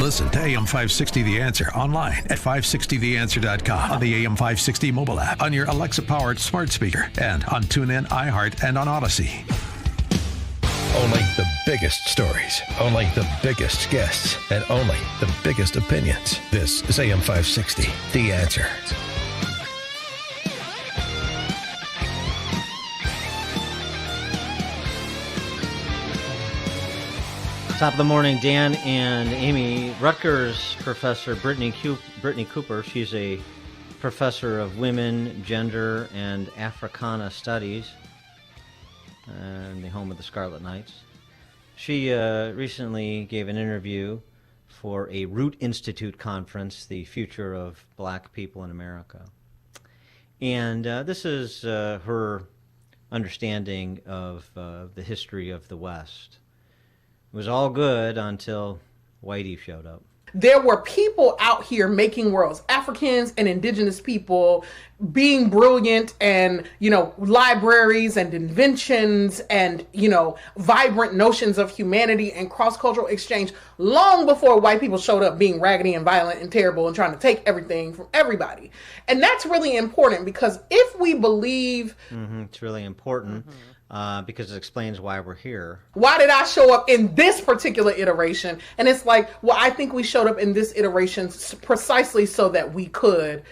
Listen to AM 560 The Answer online at 560theanswer.com, on the AM 560 mobile app, on your Alexa-powered smart speaker, and on TuneIn, iHeart, and on Odyssey. Only the biggest stories, only the biggest guests, and only the biggest opinions. This is AM 560 The Answer. Top of the morning, Dan and Amy. Rutgers professor Brittany Cooper, she's a professor of women, gender, and Africana studies in the home of the Scarlet Knights. She recently gave an interview for a Root Institute conference, The Future of Black People in America. And this is her understanding of the history of the West. It was all good until Whitey showed up. There were people out here making worlds, Africans and indigenous people being brilliant, and, libraries and inventions and, vibrant notions of humanity and cross-cultural exchange long before white people showed up being raggedy and violent and terrible and trying to take everything from everybody. And that's really important, because if we believe... it's really important. Because it explains why we're here. Why did I show up in this particular iteration? And it's like, well, I think we showed up in this iteration precisely so that we could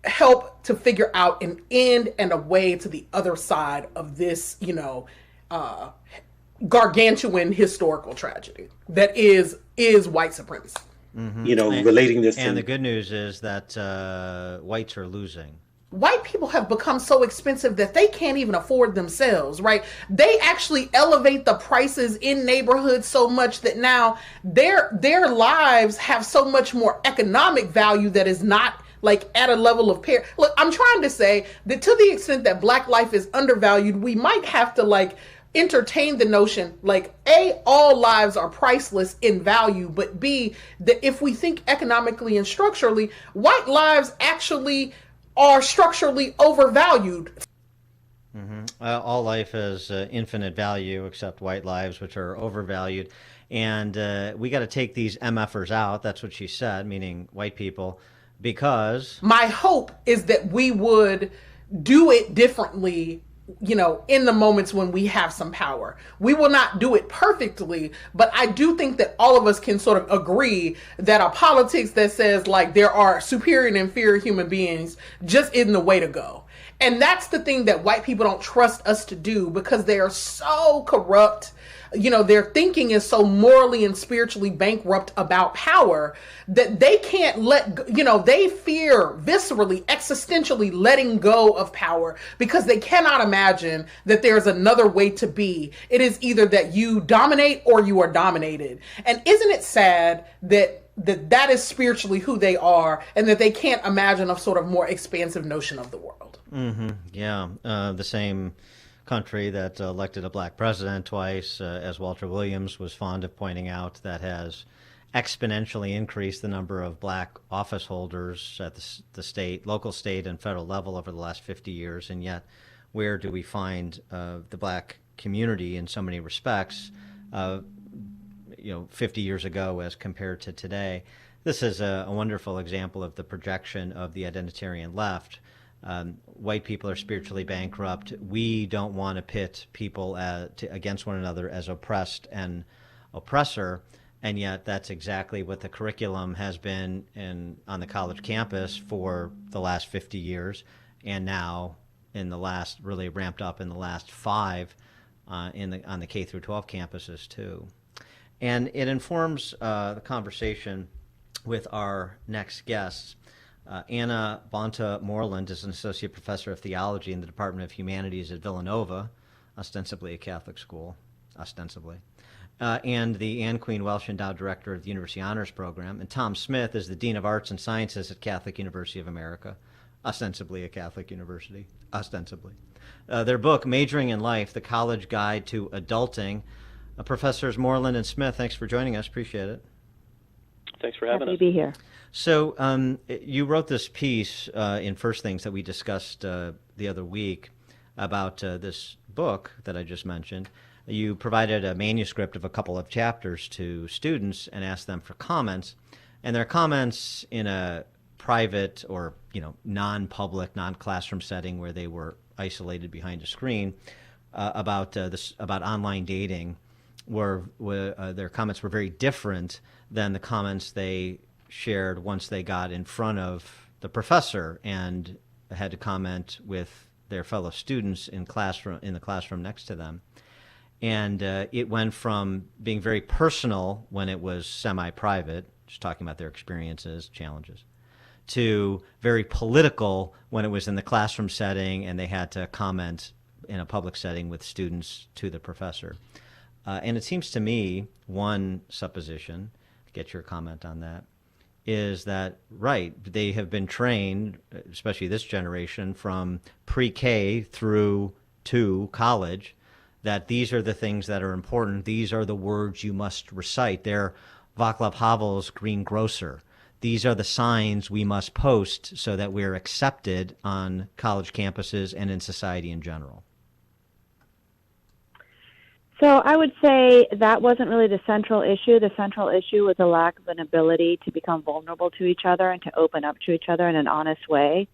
help to figure out an end and a way to the other side of this, gargantuan historical tragedy that is white supremacy. Relating this. And the good news is that whites are losing. White people have become so expensive that they can't even afford themselves, right? They actually elevate the prices in neighborhoods so much that now their lives have so much more economic value that is not like at a level of Look, I'm trying to say that to the extent that Black life is undervalued, we might have to entertain the notion A, all lives are priceless in value, but B, that if we think economically and structurally, white lives actually are structurally overvalued. All life has infinite value except white lives, which are overvalued. And we got to take these MFers out. That's what she said, meaning white people, because... My hope is that we would do it differently, in the moments when we have some power. We will not do it perfectly, but I do think that all of us can sort of agree that a politics that says there are superior and inferior human beings just isn't the way to go. And that's the thing that white people don't trust us to do, because they are so corrupt. Their thinking is so morally and spiritually bankrupt about power that they can't they fear viscerally, existentially letting go of power, because they cannot imagine that there's another way to be. It is either that you dominate or you are dominated. And isn't it sad that is spiritually who they are, and that they can't imagine a sort of more expansive notion of the world? Yeah, the same country that elected a black president twice, as Walter Williams was fond of pointing out, that has exponentially increased the number of black office holders at the state, local, state, and federal level over the last 50 years. And yet, where do we find the black community in so many respects, 50 years ago as compared to today? This is a wonderful example of the projection of the identitarian left. White people are spiritually bankrupt. We don't want to pit people against one another as oppressed and oppressor, and yet that's exactly what the curriculum has been on the college campus for the last 50 years, and now really ramped up in the last 5 on the K through 12 campuses too. And it informs the conversation with our next guests. Anna Bonta Moreland is an associate professor of theology in the Department of Humanities at Villanova, ostensibly a Catholic school, and the Anne Queen Welsh Endowed Director of the University Honors Program. And Tom Smith is the Dean of Arts and Sciences at Catholic University of America, ostensibly a Catholic university, Their book, Majoring in Life, The College Guide to Adulting. Professors Moreland and Smith, thanks for joining us. Appreciate it. Thanks for having us. Happy to be here. So you wrote this piece in First Things that we discussed the other week about this book that I just mentioned. you provided a manuscript of a couple of chapters to students and asked them for comments, and their comments in a private or non-public, non-classroom setting where they were isolated behind a screen about online dating were their comments were very different than the comments they shared once they got in front of the professor and had to comment with their fellow students in the classroom next to them. And it went from being very personal when it was semi-private, just talking about their experiences, challenges, to very political when it was in the classroom setting and they had to comment in a public setting with students to the professor. And it seems to me, one supposition, to get your comment on that, is that, right, they have been trained, especially this generation, from pre-K through to college, that these are the things that are important. These are the words you must recite. They're Václav Havel's Green Grocer. These are the signs we must post so that we're accepted on college campuses and in society in general. So I would say that wasn't really the central issue. The central issue was a lack of an ability to become vulnerable to each other and to open up to each other in an honest way.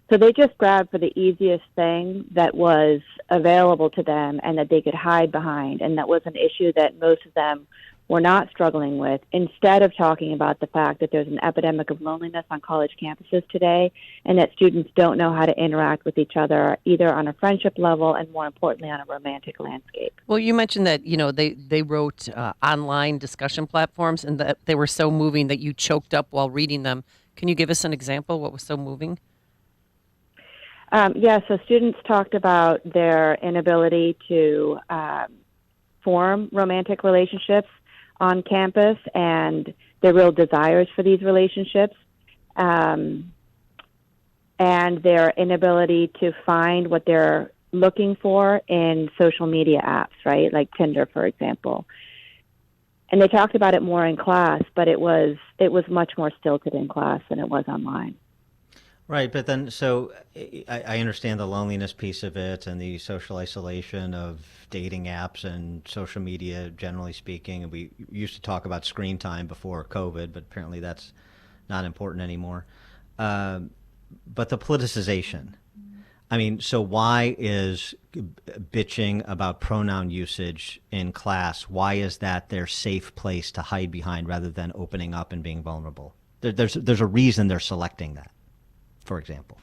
So they just grabbed for the easiest thing that was available to them and that they could hide behind, and that was an issue that most of them were not struggling with, instead of talking about the fact that there's an epidemic of loneliness on college campuses today and that students don't know how to interact with each other either on a friendship level and, more importantly, on a romantic landscape. Well, you mentioned that, they wrote online discussion platforms and that they were so moving that you choked up while reading them. Can you give us an example? What was so moving? So students talked about their inability to form romantic relationships on campus and their real desires for these relationships, and their inability to find what they're looking for in social media apps, right? Like Tinder, for example. And they talked about it more in class, but it was much more stilted in class than it was online. Right, but then, so I understand the loneliness piece of it and the social isolation of dating apps and social media, generally speaking. And we used to talk about screen time before COVID, but apparently that's not important anymore. But the politicization. I mean, so why is bitching about pronoun usage in class, why is that their safe place to hide behind rather than opening up and being vulnerable? There's a reason they're selecting that, for example.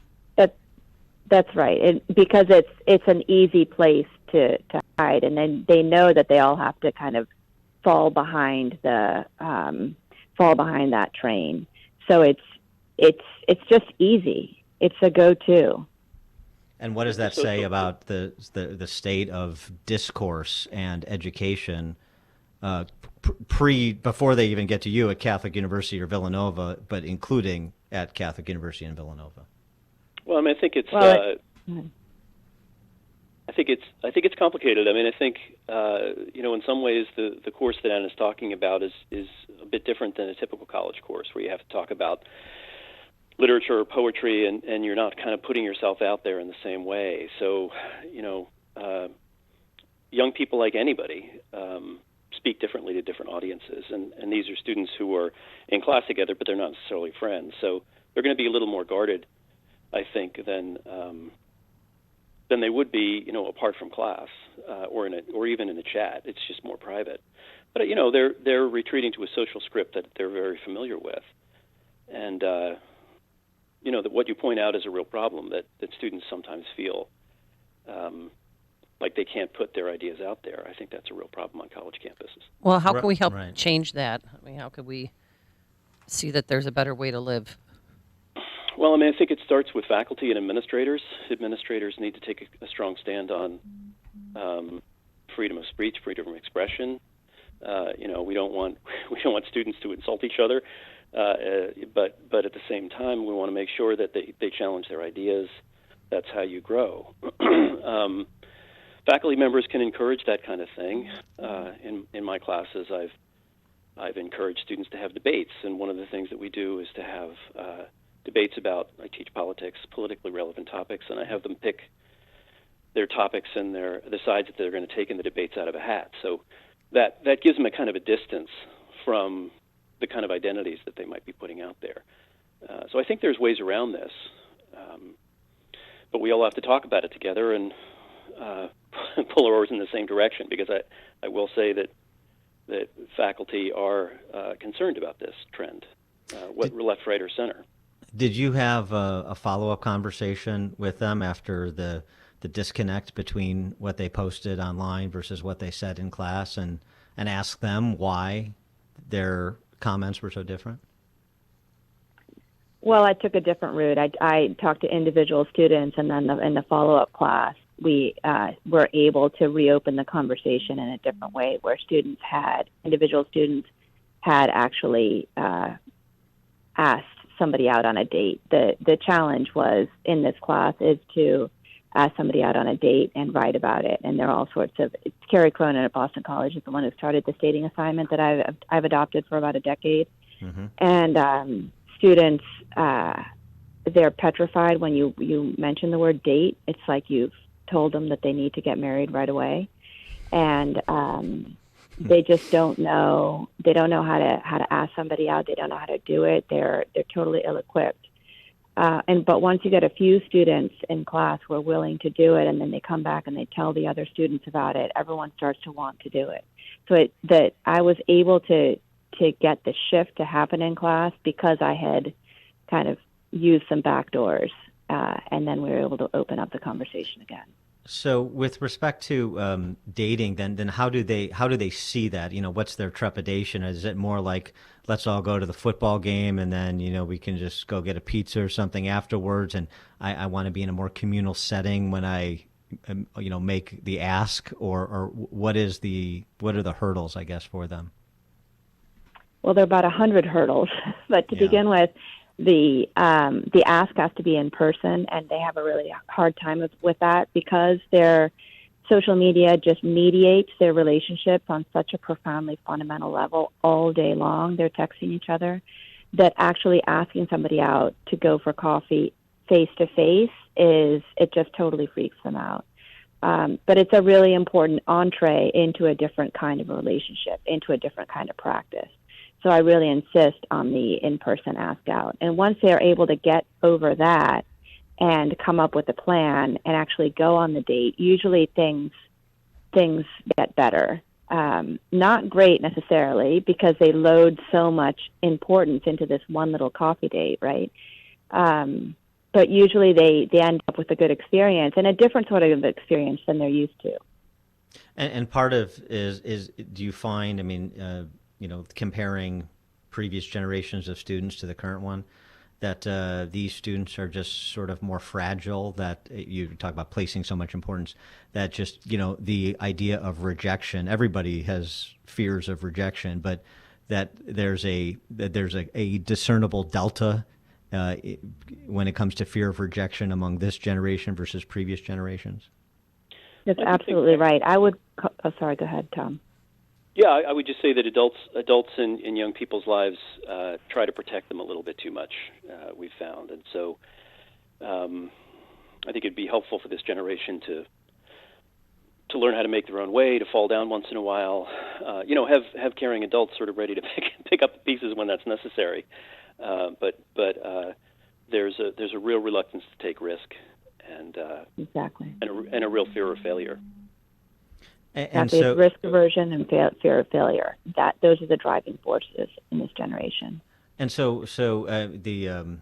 That's right. Because it's an easy place to hide, and then they know that they all have to kind of fall behind that train. So it's just easy. It's a go-to. And what does that say about the state of discourse and education before they even get to you at Catholic University or Villanova, but including at Catholic University and Villanova? Well, I mean, I think it's complicated. I mean, I think in some ways the course that Anna's talking about is a bit different than a typical college course where you have to talk about literature or poetry, and you're not kind of putting yourself out there in the same way. So, young people, like anybody, speak differently to different audiences, and these are students who are in class together, but they're not necessarily friends. So they're going to be a little more guarded, I think, than they would be, apart from class or even in a chat. It's just more private. But they're retreating to a social script that they're very familiar with, and that what you point out is a real problem that students sometimes feel like they can't put their ideas out there. I think that's a real problem on college campuses. Well, how can we help change that? I mean, how could we see that there's a better way to live? Well, I mean, I think it starts with faculty and administrators. Administrators need to take a strong stand on freedom of speech, freedom of expression. We don't want students to insult each other, but at the same time, we want to make sure that they challenge their ideas. That's how you grow. Faculty members can encourage that kind of thing. In my classes, I've encouraged students to have debates, and one of the things that we do is to have debates about, I teach politics, politically relevant topics, and I have them pick their topics and the sides that they're going to take in the debates out of a hat. So that gives them a kind of a distance from the kind of identities that they might be putting out there. So I think there's ways around this, but we all have to talk about it together and pull our oars in the same direction, because I will say that faculty are concerned about this trend, left, right, or center. Did you have a follow-up conversation with them after the disconnect between what they posted online versus what they said in class, and ask them why their comments were so different? Well, I took a different route. I talked to individual students, and then in the follow-up class, we were able to reopen the conversation in a different way, where individual students had actually asked somebody out on a date. The challenge was in this class is to ask somebody out on a date and write about it. And there are all sorts of, Carrie Cronin at Boston College is the one who started the stating assignment that I've adopted for about a decade. Mm-hmm. And students, they're petrified when you mention the word date. It's like you've told them that they need to get married right away. And they just don't know. They don't know how to ask somebody out. They don't know how to do it. They're totally ill-equipped. But once you get a few students in class who are willing to do it, and then they come back and they tell the other students about it, everyone starts to want to do it. So that I was able to get the shift to happen in class because I had kind of used some back doors, and then we were able to open up the conversation again. So with respect to dating, then how do they see that? What's their trepidation? Is it more like, let's all go to the football game and then, we can just go get a pizza or something afterwards, and I want to be in a more communal setting when I, make the ask, or what are the hurdles, I guess, for them? Well, there are about 100 hurdles, but to begin with, the ask has to be in person, and they have a really hard time with that because their social media just mediates their relationships on such a profoundly fundamental level all day long. They're texting each other that actually asking somebody out to go for coffee face to face it just totally freaks them out. But it's a really important entree into a different kind of a relationship, into a different kind of practice. So I really insist on the in-person ask out. And once they're able to get over that and come up with a plan and actually go on the date, usually things get better. Not great necessarily, because they load so much importance into this one little coffee date, right? But usually they end up with a good experience, and a different sort of experience than they're used to. And part of is do you find, comparing previous generations of students to the current one, that these students are just sort of more fragile, that you talk about placing so much importance, that just, the idea of rejection, everybody has fears of rejection, but that there's a discernible delta when it comes to fear of rejection among this generation versus previous generations? That's absolutely right. Sorry, go ahead, Tom. Yeah, I would just say that adults in young people's lives try to protect them a little bit too much, we've found. And so I think it'd be helpful for this generation to learn how to make their own way, to fall down once in a while, have caring adults sort of ready to pick up the pieces when that's necessary. But there's a real reluctance to take risk, and exactly, and a real fear of failure. And so, so risk aversion and fear of failure. Those are the driving forces in this generation. And so the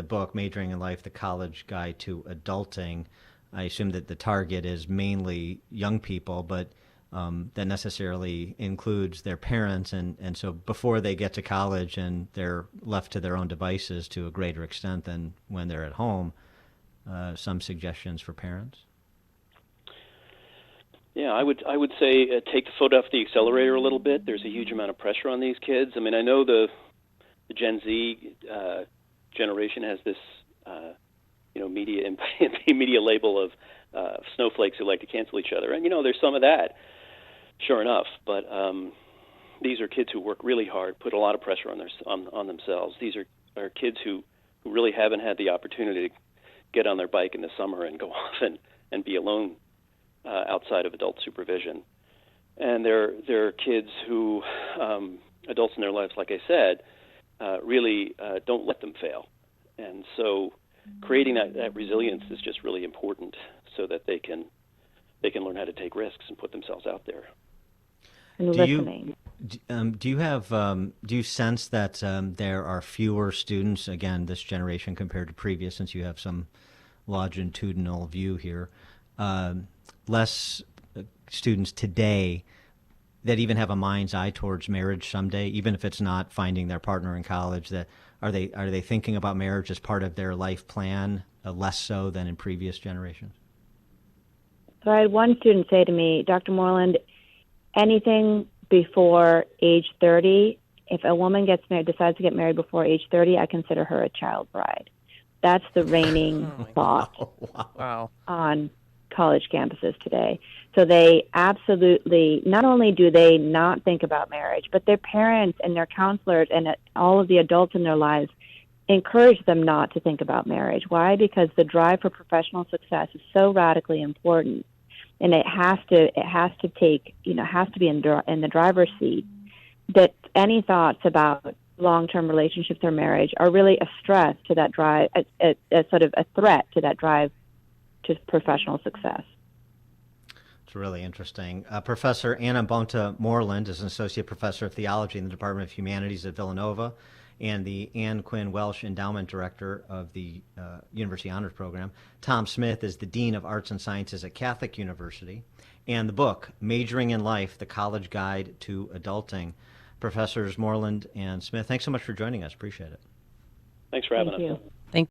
book, Majoring in Life, the College Guide to Adulting, I assume that the target is mainly young people, but that necessarily includes their parents. And so before they get to college and they're left to their own devices to a greater extent than when they're at home, some suggestions for parents? Yeah, I would say take the foot off the accelerator a little bit. There's a huge amount of pressure on these kids. I mean, I know the Gen Z generation has this media label of snowflakes who like to cancel each other, and there's some of that, sure enough. But these are kids who work really hard, put a lot of pressure on themselves. These are kids who really haven't had the opportunity to get on their bike in the summer and go off and be alone outside of adult supervision. And there are kids who, adults in their lives, like I said, really don't let them fail. And so creating that resilience is just really important so that they can learn how to take risks and put themselves out there. And listening. Do you sense that there are fewer students, again, this generation compared to previous, since you have some longitudinal view here, less students today that even have a mind's eye towards marriage someday, even if it's not finding their partner in college? That are they thinking about marriage as part of their life plan, less so than in previous generations? So I had one student say to me, Dr. Moreland, anything before age 30, if a woman decides to get married before age 30, I consider her a child bride. That's the reigning thought on college campuses today. So they absolutely, not only do they not think about marriage, but their parents and their counselors and all of the adults in their lives encourage them not to think about marriage. Why? Because the drive for professional success is so radically important, and it has to be in the driver's seat, that any thoughts about long-term relationships or marriage are really a stress to that drive, a sort of a threat to that drive to professional success. It's really interesting. Professor Anna Bonta Moreland is an associate professor of theology in the Department of Humanities at Villanova and the Anne Quinn Welsh Endowment Director of the University Honors Program. Tom Smith is the Dean of Arts and Sciences at Catholic University. And the book, Majoring in Life, The College Guide to Adulting. Professors Moreland and Smith, thanks so much for joining us. Appreciate it. Thanks for having Thank us. you.